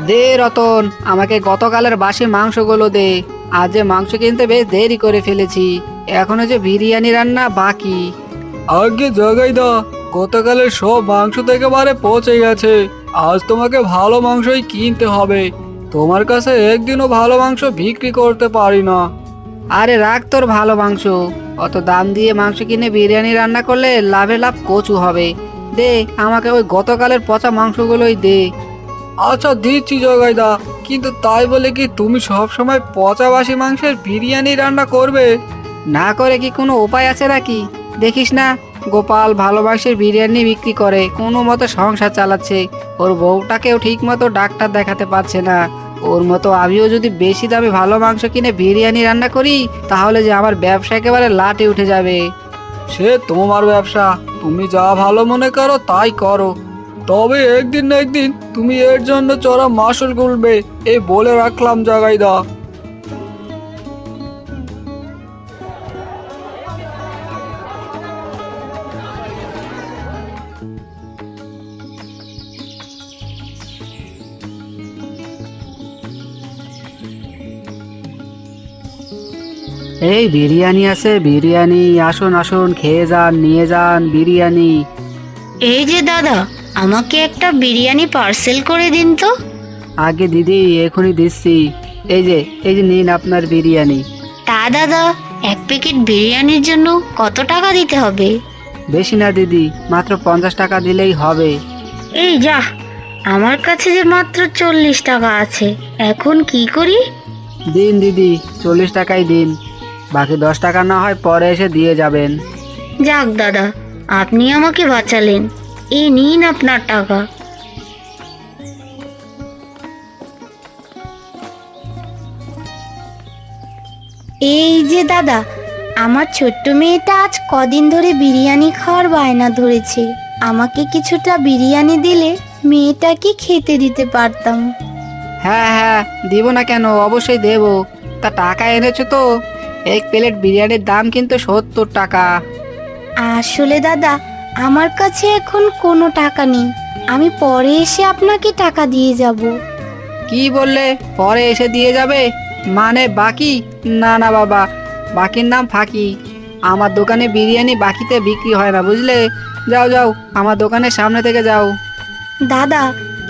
দে রতন, আমাকে গতকালের বাসি মাংসগুলো দে। আজ যে মাংস কিনতে বেশ দেরি করে ফেলেছি, এখনো যে বিরিয়ানি রান্না বাকি। আগে জগাইদা, গতকালের সব মাংস তো একেবারে পচে গেছে। আজ তোমাকে ভালো মাংসই কিনতে হবে। তোমার কাছে একদিনও ভালো মাংস বিক্রি করতে পারি না। আরে রাখ তোর ভালো মাংস, অত দাম দিয়ে মাংস কিনে বিরিয়ানি রান্না করলে লাভে লাভ কচু হবে। দে আমাকে ওই গতকালের পচা মাংসগুলোই দে। আচ্ছা দিচ্ছি জগাইদা, কিন্তু তাই বলে কি তুমি সব সময় পচা বাসি মাংসের বিরিয়ানি রান্না করবে? না করে কি কোনো উপায় আছে নাকি? দেখিস না, গোপাল ভালো মাংসের বিরিয়ানি বিক্রি করে কোনো মতো সংসার চালাচ্ছে। ওর বউটাকেও ঠিক মতো ডাক্তার দেখাতে পারছে না। ওর মতো আমিও যদি বেশি দামে ভালো মাংস কিনে বিরিয়ানি রান্না করি, তাহলে যে আমার ব্যবসা একেবারে লাটে উঠে যাবে। সে তোমার ব্যবসা, তুমি যা ভালো মনে করো তাই করো। তবে একদিন না একদিন তুমি এর জন্য চড়া মাসুল গুলবে, এই বলে রাখলাম জগাইদা। এই বিরিয়ানি আছে, বিরিয়ানি, আসুন আসুন খেয়ে যান, নিয়ে যান বিরিয়ানি। এই যে দাদা, আমাকে একটা বিরিয়ানি পার্সেল করে দিন তো। আগে দিদি, এখনই দিচ্ছি। এই যে নিন আপনার বিরিয়ানি। তা দাদা, এক প্যাকেট বিরিয়ানির জন্য কত টাকা দিতে হবে? বেশি না দিদি, মাত্র 50 টাকা দিলেই হবে। এই যা, আমার কাছে যে মাত্র 40 টাকা আছে, এখন কি করি? দিন দিদি, 40 টাকাই দিন। বাকি 10 টাকা না হয় পরে এসে দিয়ে যাবেন। যাক দাদা, আপনি আমাকে বাঁচালেন। এই নিন আপনার টাকা। এই যে দাদা, আমার ছোট্ট মেয়েটা আজ কদিন ধরে বিরিয়ানি খাওয়ার বায়না ধরেছে। আমাকে কিছুটা বিরিয়ানি দিলে মেয়েটাকে খেতে দিতে পারতাম। হ্যাঁ হ্যাঁ, দিব না কেন, অবশ্যই দেব। তা টাকা এনেছো তো? এক প্লেট বিরিয়ানির দাম কিন্তু 70 টাকা। আসলে দাদা, আমার কাছে এখন কোনো টাকা নেই। আমি পরে এসে আপনাকে টাকা দিয়ে যাব। কি বললে? পরে এসে দিয়ে যাবে? মানে বাকি? না না বাবা, বাকির নাম ফাঁকি। আমার দোকানে বিরিয়ানি বাকিতে বিক্রি হয় না, বুঝলে? যাও যাও, আমার দোকানের সামনে থেকে যাও। দাদা,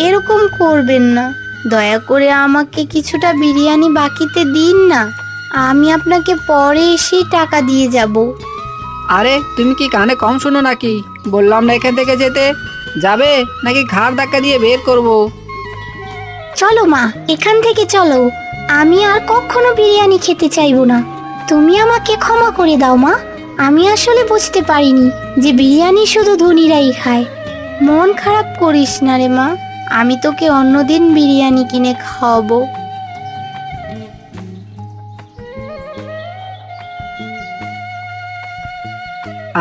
এরকম করবেন না। দয়া করে আমাকে কিছুটা বিরিয়ানি বাকিতে দিন না। আমি আপনাকে পরে এসেই টাকা দিয়ে যাব। আরে তুমি কি কানে কম শোনো নাকি? বললাম না এখান থেকে যেতে। যাবে নাকি ঘাড় ধাক্কা দিয়ে বের করব? চলো মা, এখান থেকে চলো। আমি আর কখনো বিরিয়ানি খেতে চাইবো না। তুমি আমাকে ক্ষমা করে দাও মা। আমি আসলে বুঝতে পারিনি যে বিরিয়ানি শুধু ধনীরাই খায়। মন খারাপ করিস না রে মা, আমি তোকে অন্যদিন বিরিয়ানি কিনে খাওয়াবো।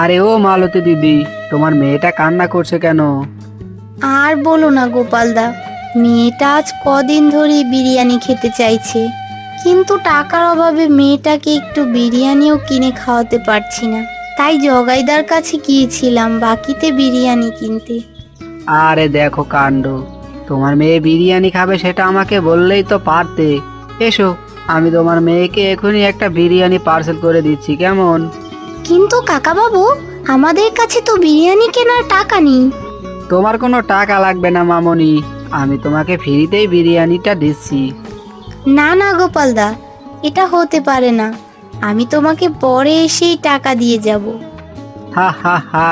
আরে ও মালতী দিদি, তোমার মেয়েটা কান্না করছে কেন? আর বলো না গোপালদা, মেয়েটা আজ কদিন ধরে বিরিয়ানি খেতে চাইছে, কিন্তু টাকার অভাবে মেয়েটাকে একটু বিরিয়ানিও কিনে খাওয়াতে পারছি না। তাই জগাইদার কাছে গিয়েছিলাম বাকিতে বিরিয়ানি কিনতে। আরে দেখো কাণ্ড, তোমার মেয়ে বিরিয়ানি খাবে সেটা আমাকে বললেই তো পারতে। এসো, আমি তোমার মেয়েকে এখনই একটা বিরিয়ানি পার্সেল করে দিচ্ছি, কেমন? কিন্তু কাকাবাবু, আমাদের কাছে তো বিরিয়ানি কেনার টাকা নেই। তোমার কোনো টাকা লাগবে না মামনি, আমি তোমাকে ফ্রিতেই বিরিয়ানিটা দিচ্ছি। না না গোপালদা, এটা হতে পারে না। আমি তোমাকে পরে এসেই টাকা দিয়ে যাব। হা হা হা,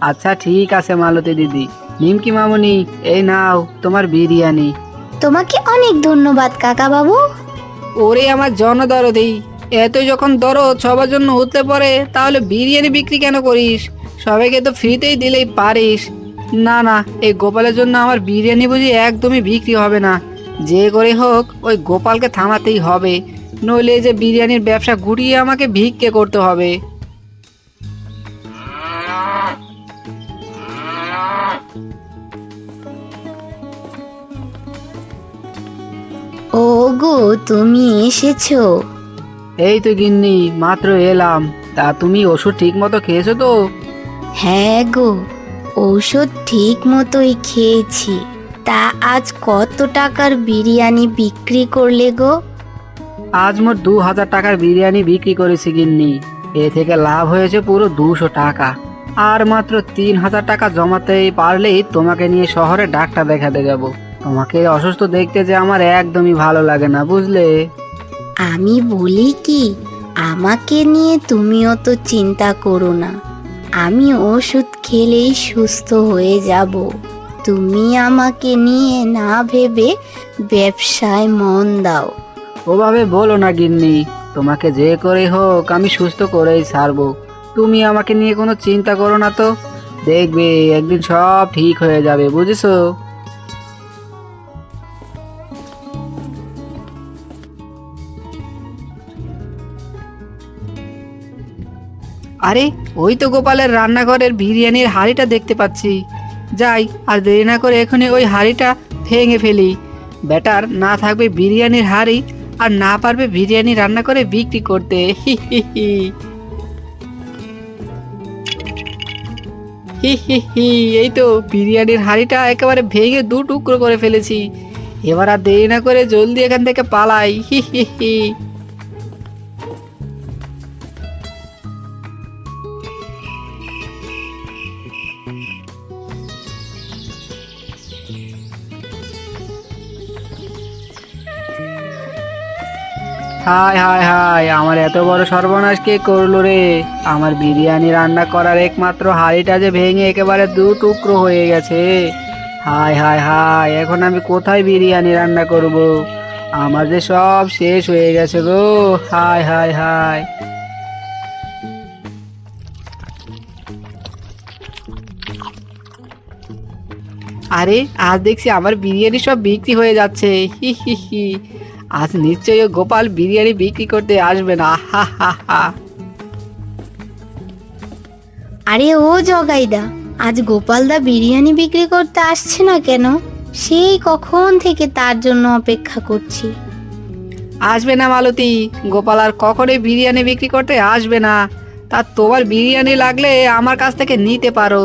আচ্ছা ঠিক আছে মালতী দিদি। নিমকি মামনি, এই নাও তোমার বিরিয়ানি। তোমাকে অনেক ধন্যবাদ কাকাবাবু। ওরে আমার জনদরদি, এত যখন দরদ সবার জন্য উঠতে পড়ে, তাহলে বিরিয়ানি বিক্রি কেন করিস? সবাইকে তো ফ্রিতেই দিলেই পারিস। না না, এই গোপালের জন্য আমার বিরিয়ানি বুঝি একদমই বিক্রি হবে না। যে করে হোক ওই গোপালকে থামাতেই হবে, নইলে এই যে বিরিয়ানির ব্যবসা ঘুরিয়ে আমাকে ভিক্ষে করতে হবে। ওগো, তুমি এসেছো? এই তো গিন্নি, মাত্র এলাম। তা তুমি ওষুধ ঠিক মতো খেয়েছো তো? হ্যাঁ গো, ঔষধ ঠিক মতোই খেয়েছি। তা আজ কত টাকার বিরিয়ানি বিক্রি করলে গো? আজ মোট 2000 টাকার বিরিয়ানি বিক্রি করেছি গিন্নি। এ থেকে লাভ হয়েছে পুরো 200 টাকা। আর মাত্র 3000 টাকা জমাতেই পারলেই তোমাকে নিয়ে শহরে ডাক্তার দেখাতে যাব। তোমাকে অসুস্থ দেখতে যে আমার একদমই ভালো লাগে না, বুঝলে? আমি বলি কি, আমাকে নিয়ে তুমিও তো চিন্তা করো না। আমি ওষুধ খেলেই সুস্থ হয়ে যাব। তুমি আমাকে নিয়ে না ভেবে ব্যবসায় মন দাও। ওভাবে বলো না গিন্নি, তোমাকে যে করে হোক আমি সুস্থ করেই ছাড়বো। তুমি আমাকে নিয়ে কোনো চিন্তা করো না তো, দেখবে একদিন সব ঠিক হয়ে যাবে, বুঝেছো? আরে ওই তো গোপালের রান্নাঘরের বিরিয়ানির হাঁড়িটা দেখতে পাচ্ছি। যাই, আর দেরি না করে এখনই ওই হাঁড়িটা ভেঙে ফেলি। ব্যাটার না থাকবে বিরিয়ানির হাঁড়ি, আর না পারবে বিরিয়ানি রান্না করে বিক্রি করতে। হি হি হি হি হি হি। এই তো বিরিয়ানির হাঁড়িটা একেবারে ভেঙে 2 টুকরো করে ফেলেছি। এবার আর দেরি না করে জলদি এখান থেকে পালাই। হি হি হি। হায় হায় হায়, আমার এত বড় সর্বনাশ কে করলো রে! আমার বিরিয়ানি রান্না করার একমাত্র হাঁড়িটা যে ভেঙে একেবারে 2 টুকরো হয়ে গেছে। হায় হায় হায়, এখন আমি কোথায় বিরিয়ানি রান্না করব? আমার যে সব শেষ হয়ে গেছে গো। হায় হায় হায়। আরে আজ দেখছি আমার বিরিয়ানি সব বিক্রি হয়ে যাচ্ছে। হি হি হি। আজ নিশ্চয়ই ও গোপাল বিরিয়ানি বিক্রি করতে আসবে না। হা হা হা। আরে ও জগাইদা, আজ গোপালদা বিরিয়ানি বিক্রি করতে আসছে না কেন? সেই কখন থেকে তার জন্য অপেক্ষা করছি। আসবে না মালতী, গোপাল আর কখনোই বিরিয়ানি বিক্রি করতে আসবে না। তা তোমার বিরিয়ানি লাগলে আমার কাছ থেকে নিতে পারো।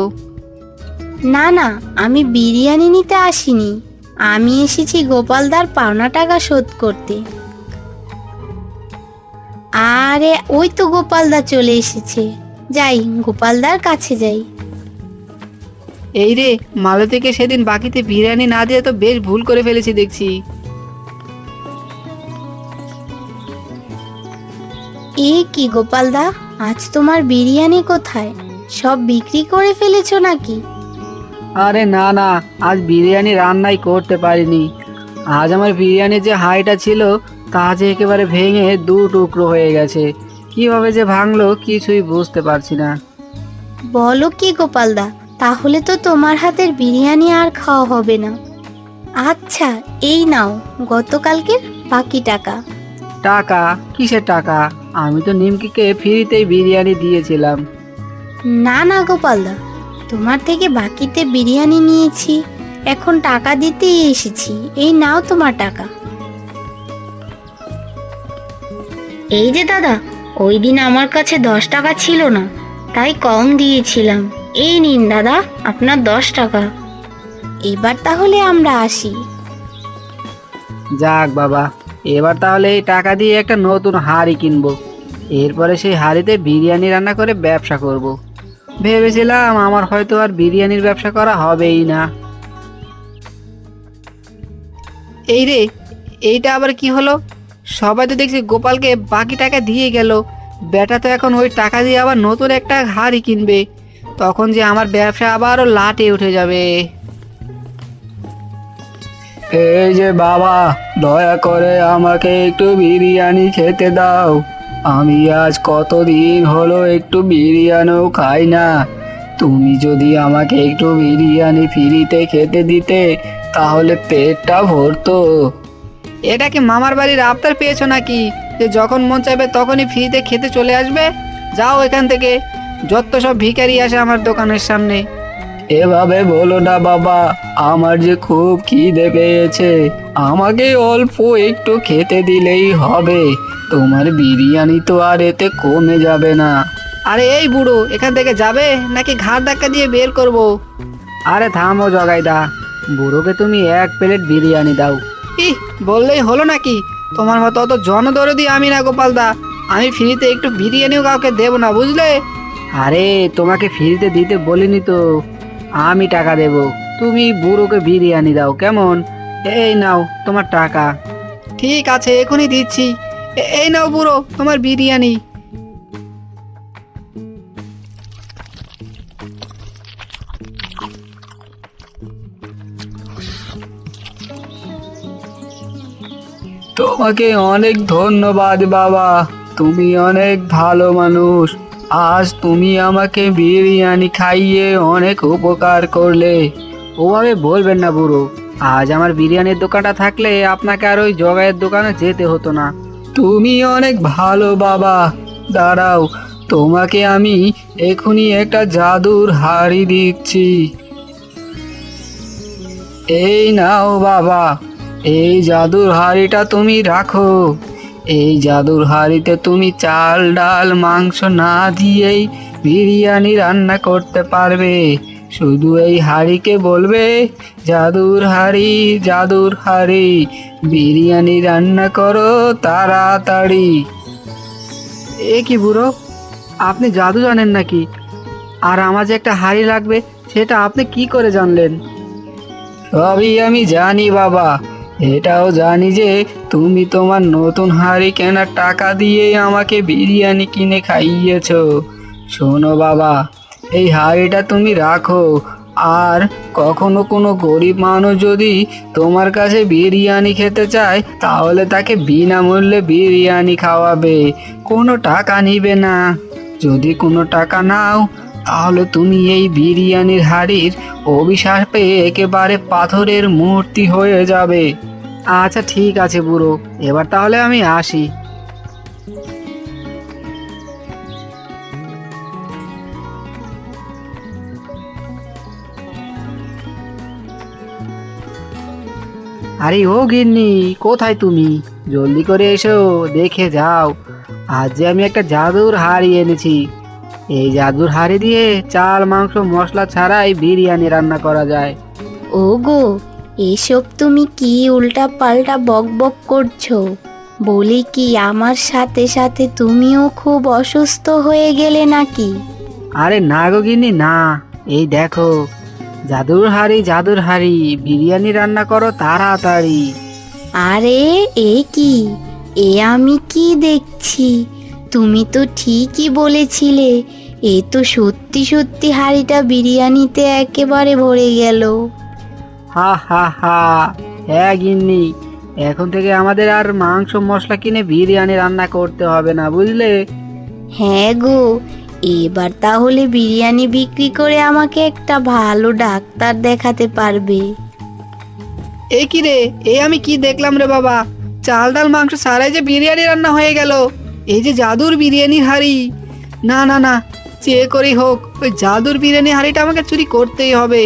না না, আমি বিরিয়ানি নিতে আসিনি। আমি এসেছি গোপালদার পাওনা টাকা শোধ করতে। আরে ওই তো গোপালদা চলে এসেছে। যাই, গোপালদার কাছে যাই। এই রে, মালতীকে সেদিন বাকিতে বিরিয়ানি না দিয়ে তো বেশ ভুল করে ফেলেছি দেখছি। এ কি গোপালদা, আজ তোমার বিরিয়ানি কোথায়? সব বিক্রি করে ফেলেছো নাকি? আরে না না, আজ বিরিয়ানি রান্নাই করতে পারিনি। আজ আমার বিরিয়ানির যে হাঁড়িটা ছিল তা যে একেবারে ভেঙে 2 টুকরো হয়ে গেছে। কিভাবে যে ভাঙলো কিছুই বুঝতে পারছি না। বলো কি গোপালদা, তাহলে তো তোমার হাতের বিরিয়ানি আর খাওয়া হবে না। আচ্ছা, এই নাও গতকালকের বাকি টাকা। টাকা? কিসের টাকা? আমি তো নিমকিকে ফ্রিতেই বিরিয়ানি দিয়েছিলাম। না না গোপালদা, তোমার থেকে বাকিতে বিরিয়ানি নিয়েছি, এখন টাকা দিতেই এসেছি। এই নাও তোমার টাকা। এই যে দাদা, ওই দিন আমার কাছে 10 টাকা ছিল না, তাই কম দিয়েছিলাম। এই নিন দাদা, আপনার 10 টাকা। এবার তাহলে আমরা আসি। যাক বাবা, এবার তাহলে এই টাকা দিয়ে একটা নতুন হাঁড়ি কিনবো। এরপরে সেই হাঁড়িতে বিরিয়ানি রান্না করে ব্যবসা করব। ভেবেছিলাম আমার হয়তো আর বিরিয়ানির ব্যবসা করা হবেই না। এই রে, এইটা আবার কি হলো? সবাই তো দেখছি গোপালকে বাকি টাকা দিয়ে গেল। বেটা তো এখন ওই টাকা দিয়ে আবার নতুন একটা হাঁড়ি কিনবে। তখন যে আমার ব্যবসা আবারও লাটে উঠে যাবে। এই যে বাবা, দয়া করে আমাকে একটু বিরিয়ানি খেতে দাও। আমি আজ কতদিন হলো একটু বিরিয়ানিও খাই না। তুমি যদি আমাকে একটু বিরিয়ানি ফ্রিতে খেতে দিতে তাহলে পেটটা ভরতো। এটা কি মামার বাড়ির আবদার পেয়েছো নাকি, যে যখন মন চাইবে তখনই ফ্রিতে খেতে চলে আসবে? যাও এখান থেকে, যত সব ভিখারি আসে আমার দোকানের সামনে। এভাবে বলো না বাবা, আমার যে খুব খিদে পেয়েছে। আমাকে অল্প একটু খেতে দিলেই হবে। তোমার বিরিয়ানি তো আর এতে কমে যাবে না। আরে এই বুড়ো, এখান থেকে যাবে নাকি ঘাড় ধাক্কা দিয়ে বের করব? আরে থামো জগাইদা, বুড়োকে তুমি 1 প্লেট বিরিয়ানি দাও। ইহ, বললেই হলো নাকি? তোমার মতো অত জনদরদি আমি না গোপালদা। আমি ফ্রিতে একটু বিরিয়ানিও কাউকে দেবো না, বুঝলে? আরে তোমাকে ফ্রিতে দিতে বলিনি তো, আমি টাকা দেব। তুমি বুড়োকে বিরিয়ানি দাও, কেমন? এই নাও তোমার টাকা। ঠিক আছে, এখনই দিচ্ছি। এই নাও বুড়ো, তোমার বিরিয়ানি। তোমাকে অনেক ধন্যবাদ বাবা, তুমি অনেক ভালো মানুষ। আজ তুমি আমাকে বিরিয়ানি খাইয়ে অনেক উপকার করলে। ওভাবে বলবেন না বুড়ো, আজ আমার বিরিয়ানির দোকানটা থাকলে আপনাকে আর ওই জগাইয়ের দোকানে যেতে হতো না। তুমি অনেক ভালো বাবা। দাঁড়াও, তোমাকে আমি এখনই একটা জাদুর হাড়ি দিচ্ছি। এই নাও বাবা, এই জাদুর হাড়িটা তুমি রাখো। এই জাদুর হাড়িতে তুমি চাল ডাল মাংস না দিয়েই বিরিয়ানি রান্না করতে পারবে। শুধু এই হাড়িকে বলবে, জাদুর হাড়ি জাদুর হাড়ি, বিরিয়ানি রান্না করো তাড়াতাড়ি। এ কি বুড়ো, আপনি জাদু জানেন নাকি? আর আমার যে একটা হাড়ি লাগবে সেটা আপনি কি করে জানলেন? সবই আমি জানি বাবা। এটাও জানি যে তুমি তোমার নতুন হাঁড়ি কেনার টাকা দিয়ে আমাকে বিরিয়ানি কিনে খাইয়েছো। শোনো বাবা, এই হাঁড়িটা তুমি রাখো। আর কখনো কোনো গরিব মানুষ যদি তোমার কাছে বিরিয়ানি খেতে চায়, তাহলে তাকে বিনামূল্যে বিরিয়ানি খাওয়াবে, কোনো টাকা নিবে না। যদি কোনো টাকা নাও, তাহলে তুমি এই বিরিয়ানির হাড়ির অভিশাপে একেবারে পাথরের মূর্তি হয়ে যাবে। আচ্ছা ঠিক আছে বুড়ো, এবার তাহলে আমি আসি। আরে ও গিন্নি, কোথায় তুমি? জলদি করে এসো, দেখে যাও। আজ যে আমি একটা জাদুর হাড়ি এনেছি। এই জাদুর হাড়ি দিয়ে চাল মাংস মশলা ছাড়াই বিরিয়ানি রান্না করা যায়। ওগো, এসব তুমি কি উল্টা পাল্টা বক বক করছো? বলি কি, আমার সাথে সাথে তুমিও খুব অসুস্থ হয়ে গেলে নাকি? আরে না গো গিন্নি না, এই দেখো, জাদুর হাড়ি, বিরিয়ানি রান্না করো তাড়াতাড়ি। আরে এ কি, এ আমি কি দেখছি? তুমি তো ঠিকই বলেছিলে, এ তো সত্যি সত্যি হাঁড়িটা বিরিয়ানিতে একেবারে ভরে গেল। হা হা হা, হ্যাঁ গিন্নি, এখন থেকে আমাদের আর মাংস মশলা কিনে বিরিয়ানি রান্না করতে হবে না, বুঝলে? হ্যাঁ গো, এবার তাহলে বিরিয়ানি বিক্রি করে আমাকে একটা ভালো ডাক্তার দেখাতে পারবে। এ কি রে, এ আমি কি দেখলাম রে বাবা? চাল ডাল মাংস ছাড়াই যে বিরিয়ানি রান্না হয়ে গেল। এই যে জাদুর বিরিয়ানির হাড়ি, না না না, যে করেই হোক ওই জাদুর বিরিয়ানি হাড়িটা আমাকে চুরি করতেই হবে।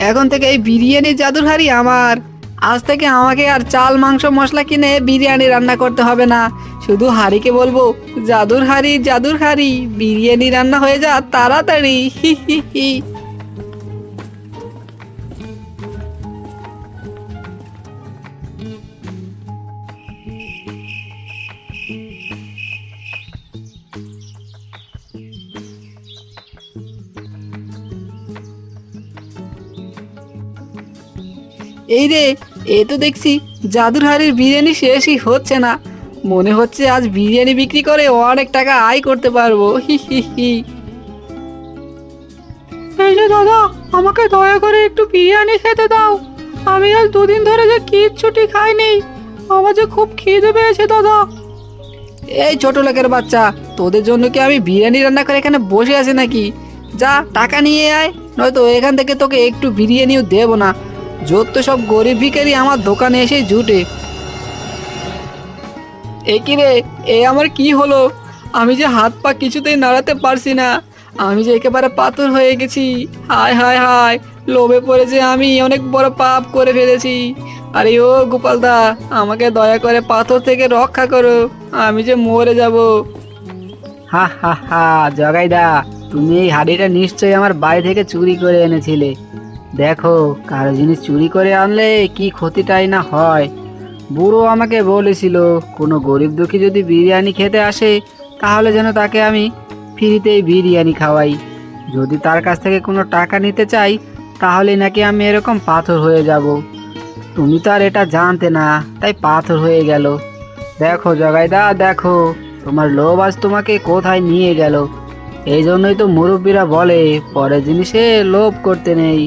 এখন থেকে এই বিরিয়ানির জাদুর হাড়ি আমার। আজ থেকে আমাকে আর চাল মাংস মশলা কিনে বিরিয়ানি রান্না করতে হবে না। শুধু হাড়িকে বলবো, জাদুর হাড়ি, বিরিয়ানি রান্না হয়ে যা তাড়াতাড়ি। হি হি হি। এই রে, এ তো দেখছি জাদুর হাড়ির বিরিয়ানি শেষই হচ্ছে না। মনে হচ্ছে আজ বিরিয়ানি বিক্রি করে অনেক টাকা আয় করতে পারবো। হি হি হি। এই যে দাদা, আমাকে দয়া করে একটু বিরিয়ানি খেতে দাও। আমি আজ 2 দিন ধরে যে কিচ্ছুটি খাইনি, আমার যে খুব খিদে পেয়েছে দাদা। এই ছোট লোকের বাচ্চা, তোদের জন্য কি আমি বিরিয়ানি রান্না করে এখানে বসে আছি নাকি? যা টাকা নিয়ে আয়, নয়তো এখান থেকে তোকে একটু বিরিয়ানিও দেবো না। যত সব গরিব ভিখারি আমার দোকানে এসে জুটে। এ কি রে, এ আমার কি হলো? আমি যে হাত পা কিছুতেই নাড়াতে পারছি না, আমি যে একেবারে পাথর হয়ে গেছি। হায় হায় হায়, লোভে পড়ে যে আমি অনেক বড় পাপ করে ফেলেছি। আরে ও গোপালদা, আমাকে দয়া করে পাথর থেকে রক্ষা করো, আমি যে মরে যাব। হা হা হা, জগাইদা, তুমি এই হাঁড়িটা নিশ্চয়ই আমার বাড়ি থেকে চুরি করে এনেছিলে। দেখো, কারো জিনিস চুরি করে আনলে কি ক্ষতিটাই না হয়। বুড়ো আমাকে বলেছিল কোনো গরিব দুঃখী যদি বিরিয়ানি খেতে আসে তাহলে যেন তাকে আমি ফ্রিতেই বিরিয়ানি খাওয়াই। যদি তার কাছ থেকে কোনো টাকা নিতে চাই তাহলে নাকি আমি এরকম পাথর হয়ে যাব। তুমি তো আর এটা জানতে না, তাই পাথর হয়ে গেল। দেখো জগাইদা, দেখো তোমার লোভ আজ তোমাকে কোথায় নিয়ে গেল। এই জন্যই তো মুরব্বীরা বলে পরের জিনিসে লোভ করতে নেই।